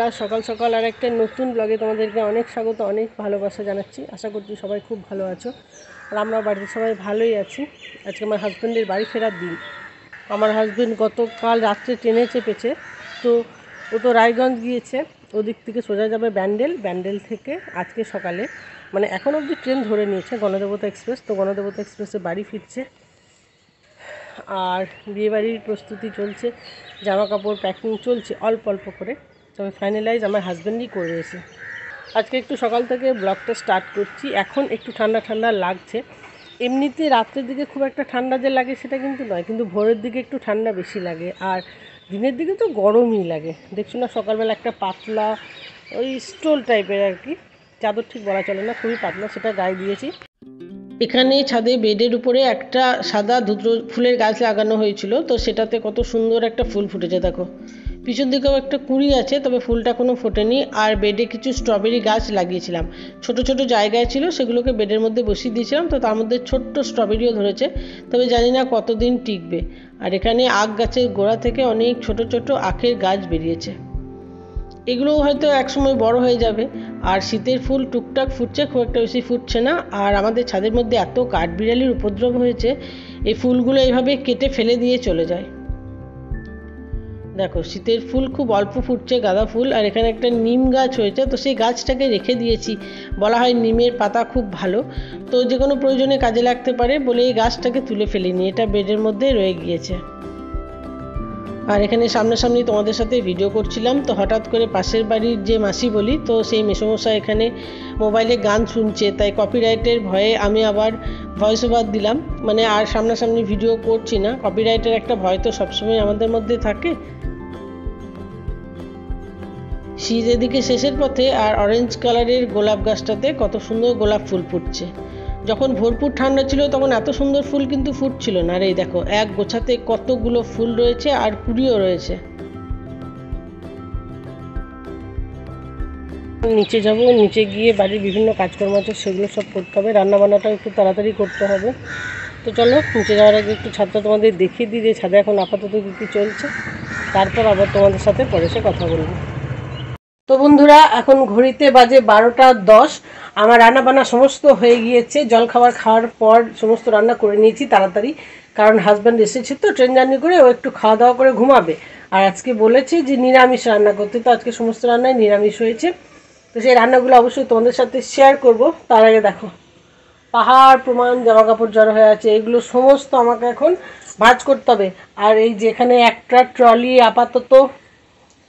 বন্ধুরা, সকাল সকাল আর একটা নতুন ব্লগে তোমাদেরকে অনেক স্বাগত, অনেক ভালোবাসা জানাচ্ছি। আশা করছি সবাই খুব ভালো আছো, আর আমরা বাড়িতে সবাই ভালোই আছি। আজকে আমার হাজব্যান্ডের বাড়ি ফেরার দিন। আমার হাজব্যান্ড গতকাল রাত্রে ট্রেনে চেপেছে, তো ও তো রায়গঞ্জ গিয়েছে, ওদিক থেকে সোজা যাবে ব্যান্ডেল থেকে আজকে সকালে মানে এখন অবধি ট্রেন ধরে নিয়েছে গণদেবতা এক্সপ্রেস। তো গণদেবতা এক্সপ্রেসে বাড়ি ফিরছে, আর বিয়েবাড়ির প্রস্তুতি চলছে, জামা কাপড় প্যাকিং চলছে অল্প অল্প করে, তবে ফাইনালাইজ আমার হাজব্যান্ডই করে রয়েছে। আজকে একটু সকাল থেকে ব্লগটা স্টার্ট করছি। এখন একটু ঠান্ডা ঠান্ডা লাগছে, এমনিতে রাত্রের দিকে খুব একটা ঠান্ডা যে লাগে সেটা কিন্তু নয়, কিন্তু ভোরের দিকে একটু ঠান্ডা বেশি লাগে, আর দিনের দিকে তো গরমই লাগে। দেখছো না, সকালবেলা একটা পাতলা ওই স্টোল টাইপের আর কি, চাদর ঠিক বলা চলে না, খুবই পাতলা, সেটা গায়ে দিয়েছি। এখানে ছাদে বেডের উপরে একটা সাদা ধুতরো ফুলের গাছ লাগানো হয়েছিল, তো সেটাতে কত সুন্দর একটা ফুল ফুটেছে দেখো। পিছন দিকেও একটা কুঁড়ি আছে, তবে ফুলটা কোনো ফোটেনি। আর বেডে কিছু স্ট্রবেরি গাছ লাগিয়েছিলাম, ছোট ছোট জায়গায় ছিল, সেগুলোকে বেডের মধ্যে বসিয়ে দিয়েছিলাম, তো তার মধ্যে ছোট্ট স্ট্রবেরিও ধরেছে, তবে জানি না কতদিন টিকবে। আর এখানে আখ গাছের গোড়া থেকে অনেক ছোট ছোট আখের গাছ বেরিয়েছে, এগুলোও হয়তো একসময় বড় হয়ে যাবে। আর শীতের ফুল টুকটাক ফুটছে, খুব একটা বেশি ফুটছে না। আর আমাদের ছাদের মধ্যে এত কাঠবিড়ালির উপদ্রব হয়েছে, এই ফুলগুলো এইভাবে কেটে ফেলে দিয়ে চলে যায়। দেখো, শীতের ফুল খুব অল্প ফুটছে, গাঁদা ফুল। আর এখানে একটা নিম গাছ হয়েছে, তো সেই গাছটাকে রেখে দিয়েছি। বলা হয় নিমের পাতা খুব ভালো, তো যে কোনো প্রয়োজনে কাজে লাগতে পারে বলে এই গাছটাকে তুলে ফেলিনি, এটা বেডের মধ্যে রয়ে গিয়েছে। আর এখানে সামনাসামনি তোমাদের সাথে ভিডিও করছিলাম, তো হঠাৎ করে পাশের বাড়ির যে মাসি বলি, তো সেই মেসোমশাই এখানে মোবাইলে গান শুনছে, তাই কপিরাইটের ভয়ে আমি আবার ভয়েস ওভার দিলাম, মানে আর সামনাসামনি ভিডিও করছি না। কপিরাইটের একটা ভয় তো সবসময় আমাদের মধ্যে থাকে। শীত এদিকে শেষের পথে, আর অরেঞ্জ কালারের গোলাপ গাছটাতে কত সুন্দর গোলাপ ফুল ফুটছে। যখন ভরপুর ঠান্ডা ছিল তখন এত সুন্দর ফুল কিন্তু ফুটছিল না। আর এই দেখো, এক গোছাতে কতগুলো ফুল রয়েছে, আর কুড়িও রয়েছে। নিচে যাব, নিচে গিয়ে বাড়ির বিভিন্ন কাজকর্ম আছে, সেগুলো সব করতে হবে, রান্নাবান্নাটাও একটু তাড়াতাড়ি করতে হবে। তো চলো, নিচে যাওয়ার আগে একটু ছাদটা তোমাদের দেখিয়ে দিই যে ছাদে এখন আপাতত কী কী চলছে, তারপর আবার তোমাদের সাথে পরে সে কথা বলবো। তো বন্ধুরা, এখন ঘড়িতে বাজে 12টা 10। আমার রান্না বান্না সমস্ত হয়ে গিয়েছে, জলখাবার খাওয়ার পর সমস্ত রান্না করে নিয়েছি তাড়াতাড়ি, কারণ হাজব্যান্ড এসেছে তো ট্রেন জার্নি করে, ও একটু খাওয়া দাওয়া করে ঘুমাবে। আর আজকে বলেছে যে নিরামিষ রান্না করতে, তো আজকে সমস্ত রান্নাই নিরামিষ হয়েছে। তো সেই রান্নাগুলো অবশ্যই তোমাদের সাথে শেয়ার করব। তার আগে দেখো, পাহাড় প্রমাণ জামা কাপড় জড়ো হয়ে আছে, এগুলো সমস্ত আমাকে এখন ভাঁজ করতে হবে। আর এই যেখানে একটা ট্রলি আপাতত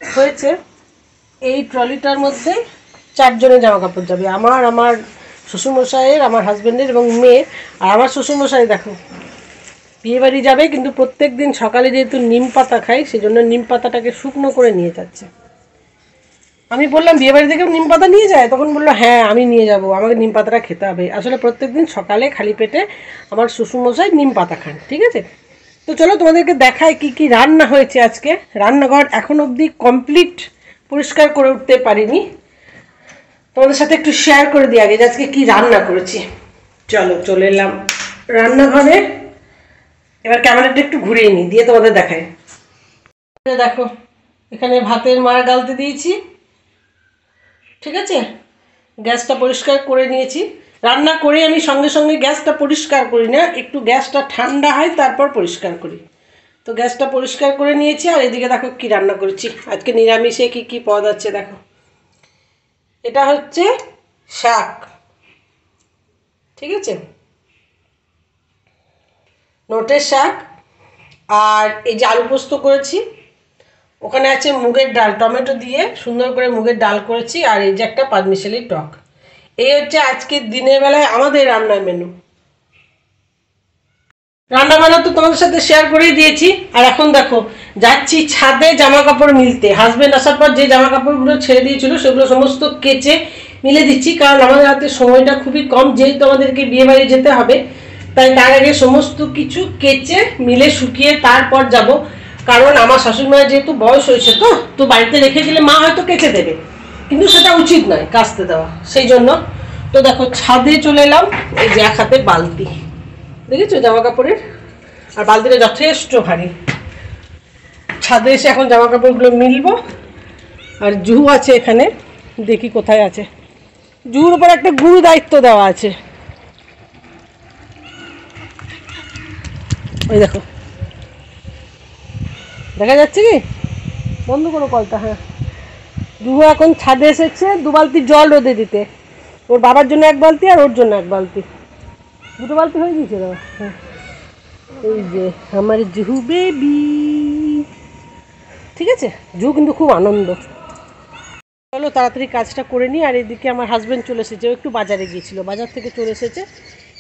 হয়েছে, এই ট্রলিটার মধ্যে 4 জনের জামা কাপড় যাবে, আমার শ্বশুরমশাইয়ের, আমার হাজব্যান্ডের এবং মেয়ের। আর আমার শ্বশুরমশাই দেখো বিয়েবাড়ি যাবে, কিন্তু প্রত্যেক দিন সকালে যেহেতু নিম পাতা খাই, সেজন্য নিম পাতাটাকে শুকনো করে নিয়ে যাচ্ছে। আমি বললাম বিয়েবাড়ি থেকেও নিম পাতা নিয়ে যায়, তখন বললো হ্যাঁ আমি নিয়ে যাব, আমাকে নিম পাতাটা খেতে হবে। আসলে প্রত্যেক দিন সকালে খালি পেটে আমার শ্বশুরমশাই নিম পাতা খান, ঠিক আছে। তো চলো তোমাদেরকে দেখায় কি কি রান্না হয়েছে আজকে। রান্নাঘর এখন অবধি কমপ্লিট পরিষ্কার করে উঠতে পারিনি, তোমাদের সাথে একটু শেয়ার করে দিই আগে যে আজকে কি রান্না করেছি। চলো চলে এলাম রান্নাঘরে, এবার ক্যামেরাটা একটু ঘুরিয়ে নিই, দিয়ে তোমাদের দেখায়। দেখো, এখানে ভাতের মার গালতে দিয়েছি, ঠিক আছে। গ্যাসটা পরিষ্কার করে নিয়েছি। রান্না করে আমি সঙ্গে সঙ্গে গ্যাসটা পরিষ্কার করি না, একটু গ্যাসটা ঠান্ডা হয় তারপর পরিষ্কার করি। তো গ্যাসটা পরিষ্কার করে নিয়েছি। আর এদিকে দেখো কি রান্না করেছি আজকে নিরামিষে, কি কি পদ আছে দেখো। এটা হচ্ছে শাক, ঠিক আছে, নোটের শাক। আর এই যে আলু পোস্ত করেছি, ওখানে আছে মুগের ডাল, টমেটো দিয়ে সুন্দর করে মুগের ডাল করেছি। আর এই যে একটা পাঁচমিশালি টক। এই হচ্ছে আজকে দিনের বেলায় আমাদের রান্নার মেনু। রান্না বান্না তো তোমাদের সাথে শেয়ার করেই দিয়েছি। আর এখন দেখো যাচ্ছি ছাদে জামা কাপড় মিলতে। হাজব্যান্ড আসার পর যে জামা কাপড়গুলো ছেড়ে দিয়েছিল সেগুলো সমস্ত কেচে মিলে দিচ্ছি, কারণ আমাদের হাতে সময়টা খুবই কম, যেহেতু আমাদেরকে বিয়ে বাড়ি যেতে হবে, তাই তার আগে সমস্ত কিছু কেচে মিলে শুকিয়ে তারপর যাব। কারণ আমার শাশুড়ি মায়ের যেহেতু বয়স হয়েছে, তো বাড়িতে রেখে দিলে মা হয়তো কেচে দেবে, কিন্তু সেটা উচিত নয় কাচতে দেওয়া, সেই জন্য। তো দেখো ছাদে চলে এলাম, এই যে এক হাতে বালতি, দেখেছো জামা কাপড়ের, আর বালতিটা যথেষ্ট ভারী। ছাদে এসে এখন জামা কাপড়গুলো মিলবো, আর জুহু আছে এখানে, দেখি কোথায় আছে। জুহুর উপর একটা গুরু দায়িত্ব দেওয়া আছে, ওই দেখো, দেখা যাচ্ছে কি? বন্ধ করো কলটা। হ্যাঁ, জুহু এখন ছাদে এসেছে 2 বালতি জল রোদে দিতে, ওর বাবার জন্য 1 বালতি আর ওর জন্য 1 বালতি, 2 বালতি হয়ে গিয়েছে দাদা। হ্যাঁ, এই যে আমার জুহু বেবি, ঠিক আছে। জুহু কিন্তু খুব আনন্দ। চলো তাড়াতাড়ি কাজটা করে নিই। আর এদিকে আমার হাজব্যান্ড চলে এসেছে, ও একটু বাজারে গিয়েছিল, বাজার থেকে চলে এসেছে,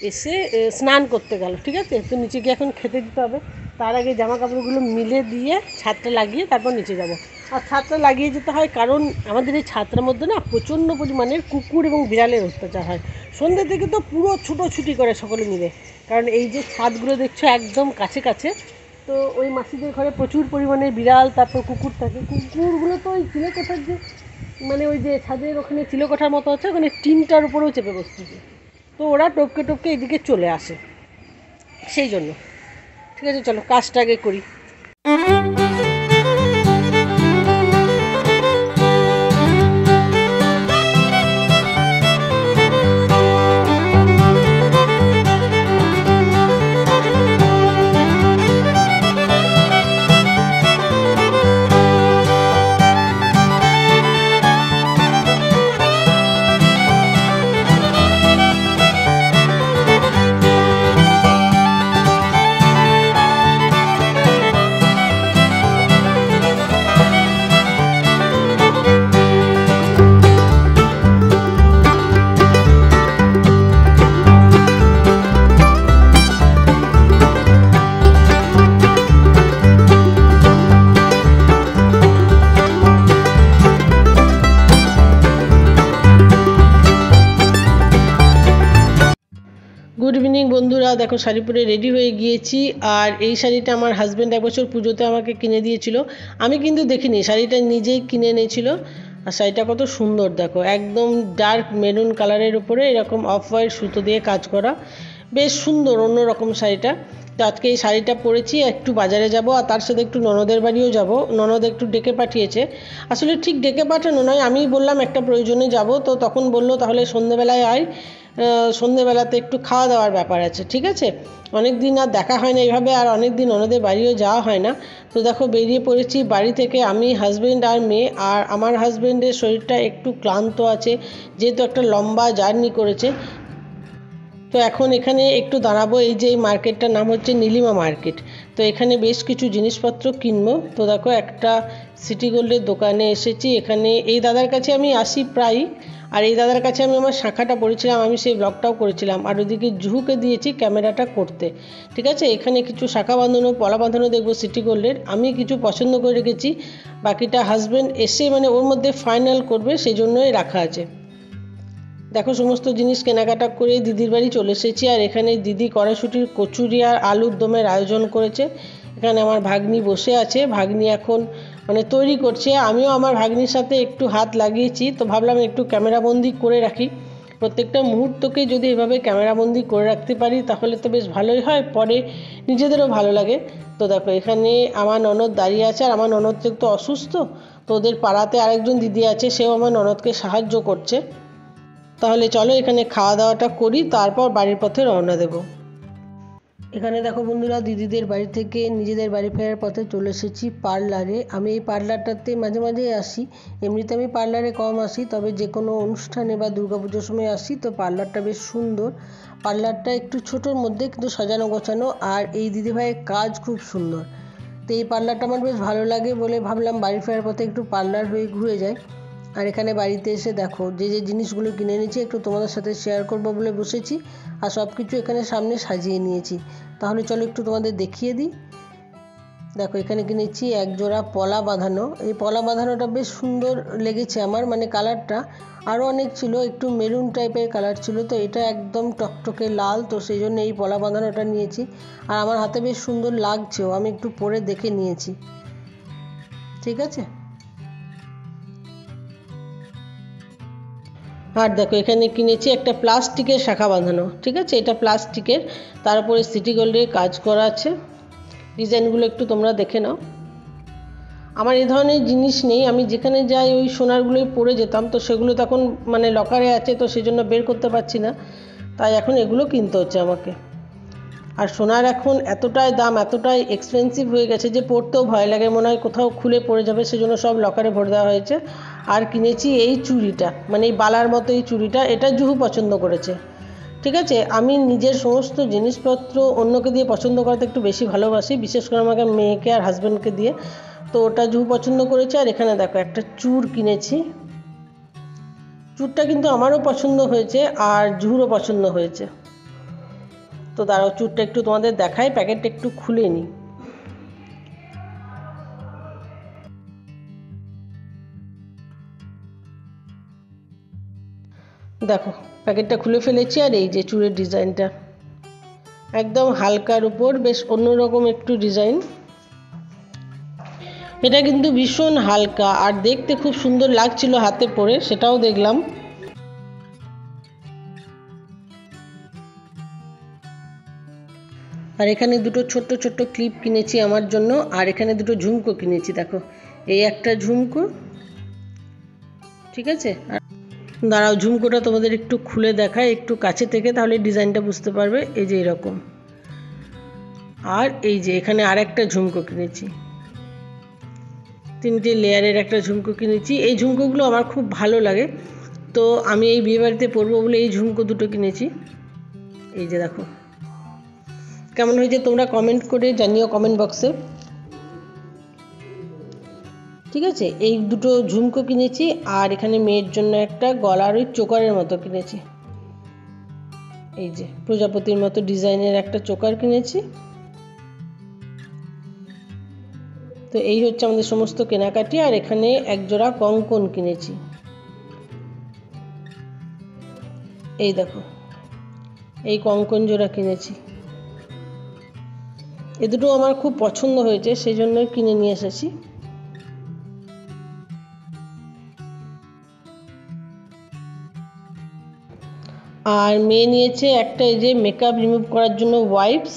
এসে স্নান করতে গেল, ঠিক আছে। তো নিচে গিয়ে এখন খেতে দিতে হবে, তার আগে জামা কাপড়গুলো মিলে দিয়ে ছাদটা লাগিয়ে তারপর নিচে যাব। আর ছাদটা লাগিয়ে যেতে হয় কারণ আমাদের এই ছাদটার মধ্যে না প্রচণ্ড পরিমাণের কুকুর এবং বিড়ালের অত্যাচার হয়। সন্ধ্যে থেকে তো পুরো ছুটোছুটি করে সকলে মিলে, কারণ এই যে ছাদগুলো দেখছো একদম কাছে কাছে, তো ওই মাসিদের ঘরে প্রচুর পরিমাণে বিড়াল, তারপর কুকুর থাকে। কুকুরগুলো তো ওই চিলেকোঠার যে, মানে ওই যে ছাদের ওখানে চিলেকোঠার মতো আছে, ওখানে টিনটার উপরেও চেপে বসতেছে, তো ওরা টপকে টপকে এদিকে চলে আসে, সেই জন্য। ঠিক আছে, চলো কাজটা আগে করি। গুড ইভিনিং বন্ধুরা, দেখো শাড়ি পরে রেডি হয়ে গিয়েছি। আর এই শাড়িটা আমার হাজব্যান্ড 1 বছর পুজোতে আমাকে কিনে দিয়েছিল, আমি কিন্তু দেখিনি, শাড়িটা নিজেই কিনে এনেছিল। আর শাড়িটা কত সুন্দর দেখো, একদম ডার্ক মেরুন কালারের উপরে এরকম অফ হোয়াইট সুতো দিয়ে কাজ করা, বেশ সুন্দর অন্যরকম শাড়িটা। তো আজকে এই শাড়িটা পরেছি, একটু বাজারে যাব আর তার সাথে একটু ননদের বাড়িও যাব। ননদ একটু ডেকে পাঠিয়েছে, আসলে ঠিক ডেকে পাঠানো নয়, আমি বললাম একটা প্রয়োজনে যাব, তো তখন বললো তাহলে সন্ধেবেলায় আয়, সন্ধেবেলাতে একটু খাওয়া দাওয়ার ব্যাপার আছে, ঠিক আছে। অনেক দিন আর দেখা হয় না এইভাবে, আর অনেক দিন ওনাদের বাড়িও যাওয়া হয় না। তো দেখো বেরিয়ে পড়েছি বাড়ি থেকে, আমি হাজব্যান্ড আর মেয়ে। আর আমার হাজব্যান্ডের শরীরটা একটু ক্লান্ত আছে, যেহেতু একটা লম্বা জার্নি করেছে। তো এখন এখানে একটু দাঁড়াবো, এই যে এই মার্কেটটার নাম হচ্ছে নীলিমা মার্কেট। তো এখানে বেশ কিছু জিনিসপত্র কিনবো। তো দেখো একটা সিটি গোল্ডের দোকানে এসেছি, এখানে এই দাদার কাছে আমি আসি প্রায়, আর এই দাদার কাছে আমি আমার শাখাটা পড়েছিলাম, আমি সেই ব্লগটাও করেছিলাম। আর ওদিকে জুহুকে দিয়েছি ক্যামেরাটা করতে, ঠিক আছে। এখানে কিছু শাখা বাঁধানো পলা বাঁধানো দেখবো সিটি গোল্ডের, আমি কিছু পছন্দ করে রেখেছি, বাকিটা হাজব্যান্ড এসে মানে ওর মধ্যে ফাইনাল করবে, সেই জন্যই রাখা আছে। দেখো সমস্ত জিনিস কেনাকাটা করে দিদির বাড়ি চলে এসেছি। আর এখানে দিদি কড়াইশুঁটির কচুরি আর আলুর দমের আয়োজন করেছে। এখানে আমার ভাগ্নি বসে আছে, ভাগ্নি এখন মানে তৈরি করছে, আমিও আমার ভাগ্নির সাথে একটু হাত লাগিয়েছি। তো ভাবলাম একটু ক্যামেরাবন্দি করে রাখি, প্রত্যেকটা মুহূর্তকে যদি এভাবে ক্যামেরাবন্দি করে রাখতে পারি তাহলে তো বেশ ভালোই হয়, পরে নিজেদেরও ভালো লাগে। তো দেখো এখানে আমার ননদ দাঁড়িয়ে আছে, আর আমার ননদ তো একটু অসুস্থ, তো ওদের পাড়াতে আরেকজন দিদি আছে, সেও আমার ননদকে সাহায্য করছে। তাহলে চলো এখানে খাওয়া দাওয়াটা করি, তারপর বাড়ির পথে রওনা দেব। এখানে দেখো বন্ধুরা, দিদিদের বাড়ি থেকে নিজেদের বাড়ি ফেরার পথে চলে এসেছি পার্লারে। আমি এই পার্লারটাতে মাঝে মাঝেই আসি, এমনিতে আমি পার্লারে কম আসি, তবে যে কোনো অনুষ্ঠানে বা দুর্গাপুজোর সময় আসি। তো পার্লারটা বেশ সুন্দর, পার্লারটা একটু ছোটোর মধ্যে কিন্তু সাজানো গোছানো, আর এই দিদিভাইয়ের কাজ খুব সুন্দর। তো এই পার্লারটা আমার বেশ ভালো লাগে বলে ভাবলাম বাড়ি ফেরার পথে একটু পার্লার হয়ে ঘুরে যাই। আর এখানে বাড়িতে এসে দেখো যে যে জিনিসগুলো কিনে নিয়েছি একটু তোমাদের সাথে শেয়ার করবো বলে বসেছি, আর সব কিছু এখানে সামনে সাজিয়ে নিয়েছি। তাহলে চলো একটু তোমাদের দেখিয়ে দিই। দেখো এখানে কিনেছি 1 জোড়া পলা বাঁধানো, এই পলা বাঁধানোটা বেশ সুন্দর লেগেছে আমার, মানে কালারটা আরও অনেক ছিল, একটু মেরুন টাইপের কালার ছিল, তো এটা একদম টকটকে লাল, তো সেই জন্য এই পলা বাঁধানোটা নিয়েছি। আর আমার হাতে বেশ সুন্দর লাগছেও, আমি একটু পরে দেখে নিয়েছি, ঠিক আছে। আর দেখো এখানে কিনেছি একটা প্লাস্টিকের শাখা বাঁধানো, ঠিক আছে, এটা প্লাস্টিকের, তার উপরে সিটি গোল্ডের কাজ করা আছে, ডিজাইনগুলো একটু তোমরা দেখে নাও। আমার এই ধরনের জিনিস নেই, আমি যেখানে যাই ওই সোনারগুলোই পরে যেতাম, তো সেগুলো তখন মানে লকারে আছে, তো সেই জন্য বের করতে পারছি না, তাই এখন এগুলো কিনতে হচ্ছে আমাকে। আর সোনার এখন এতটাই দাম, এতটাই এক্সপেন্সিভ হয়ে গেছে যে পরতেও ভয় লাগে, মনে হয় কোথাও খুলে পড়ে যাবে, সেজন্য সব লকারে ভরে দেওয়া হয়েছে। আর কিনেছি এই চুড়িটা, মানে এই বালার মতো এই চুড়িটা, এটা জুহু পছন্দ করেছে। ঠিক আছে, আমি নিজের সমস্ত জিনিসপত্র অন্যকে দিয়ে পছন্দ করাতে একটু বেশি ভালোবাসি, বিশেষ করে আমাকে মেয়েকে আর হাজব্যান্ডকে দিয়ে, তো ওটা জুহু পছন্দ করেছে। আর এখানে দেখো একটা চূড় কিনেছি, চূড়টা কিন্তু আমারও পছন্দ হয়েছে আর জুহুরও পছন্দ হয়েছে। তো দাঁড়াও চূড়টা একটু তোমাদের দেখাই, প্যাকেটটা একটু খুলে নিই। দেখো প্যাকেটটা খুলে ফেলেছি, আর এই যে চূড়ের ডিজাইনটা একদম হালকার উপর বেশ অন্যরকম একটু ডিজাইন। এটা কিন্তু ভীষণ হালকা আর দেখতে খুব সুন্দর লাগছিল হাতে পরে, সেটাও দেখলাম। আর এখানে দুটো ছোট্ট ছোট্ট ক্লিপ কিনেছি আমার জন্য, আর এখানে দুটো ঝুমকো কিনেছি। দেখো এই একটা ঝুমকো, ঠিক আছে। আর দাঁড়াও ঝুমকোটা তোমাদের একটু খুলে দেখায় একটু কাছে থেকে, তাহলে ডিজাইনটা বুঝতে পারবে। এই যে এরকম, আর এই যে এখানে আর একটা ঝুমকো কিনেছি, 3টে লেয়ারের একটা ঝুমকো কিনেছি। এই ঝুমকোগুলো আমার খুব ভালো লাগে, তো আমি এই বিয়েবাড়িতে পরবো বলে এই ঝুমকো দুটো কিনেছি। এই যে দেখো কেমন হয়েছে তোমরা কমেন্ট করে জানিও কমেন্ট বক্সে, ঠিক আছে। এই দুটো ঝুমকো কিনেছি, আর এখানে মেয়ের জন্য একটা গলার ওই চোকারের মতো কিনেছি, এই যে প্রজাপতির মতো ডিজাইনের একটা চোকার কিনেছি। তো এই হচ্ছে আমাদের সমস্ত কেনাকাটি। আর এখানে একজোড়া কঙ্কন কিনেছি, এই দেখো এই কঙ্কন জোড়া কিনেছি। এ দুটো আমার খুব পছন্দ হয়েছে, সেই জন্যই কিনে নিয়ে এসেছি। আর মেয়ে নিয়েছে একটা এই যে মেকআপ রিমুভ করার জন্য ওয়াইপস,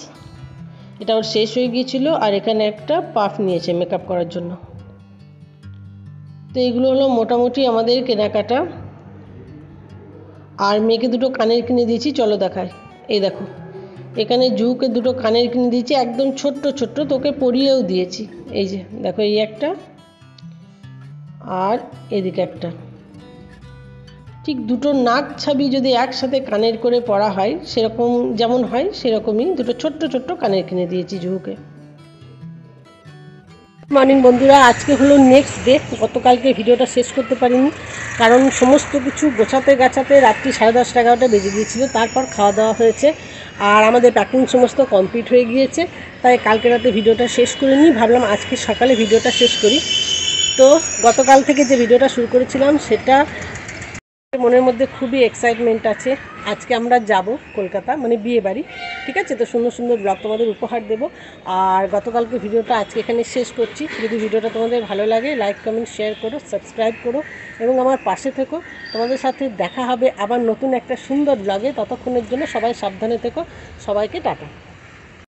এটা ওর শেষ হয়ে গিয়েছিলো। আর এখানে একটা পাফ নিয়েছে মেকআপ করার জন্য। তো এগুলো হলো মোটামুটি আমাদের কেনাকাটা। আর মেয়েকে দুটো কানের কিনে দিয়েছি, চলো দেখাই। এই দেখো এখানে জুকে দুটো কানের কিনে দিয়েছি, একদম ছোট্ট ছোট্ট, তোকে পরিয়েও দিয়েছি। এই যে দেখো এই একটা, আর এদিকে একটা, ঠিক দুটো নাক ছাবি যদি একসাথে কানের করে পরা হয় সেরকম যেমন হয় সেরকমই দুটো ছোট্ট ছোট্ট কানের কিনে দিয়েছি জুহুকে। মর্নিং বন্ধুরা, আজকে হলো নেক্সট ডে। গতকালকে ভিডিওটা শেষ করতে পারিনি, কারণ সমস্ত কিছু গোছাতে গাছাতে রাত্রি 10:30 11টা বেজে গিয়েছিলো। তারপর খাওয়া দাওয়া হয়েছে আর আমাদের প্যাকিং সমস্ত কমপ্লিট হয়ে গিয়েছে, তাই কালকে রাতে ভিডিওটা শেষ করিনি, ভাবলাম আজকে সকালে ভিডিওটা শেষ করি। তো গতকাল থেকে যে ভিডিওটা শুরু করেছিলাম সেটা মনের মধ্যে খুবই এক্সাইটমেন্ট আছে। আজকে আমরা যাব কলকাতা, মানে বিয়ে বাড়ি, ঠিক আছে। তো সুন্দর সুন্দর ব্লগ তোমাদের উপহার দেব। আর গতকালকে ভিডিওটা আজকে এখানে শেষ করছি। যদি ভিডিওটা তোমাদের ভালো লাগে লাইক কমেন্ট শেয়ার করো, সাবস্ক্রাইব করো এবং আমার পাশে থেকো। তোমাদের সাথে দেখা হবে আবার নতুন একটা সুন্দর ব্লগে। ততক্ষণের জন্য সবাই সাবধানে থেকো। সবাইকে টাটা।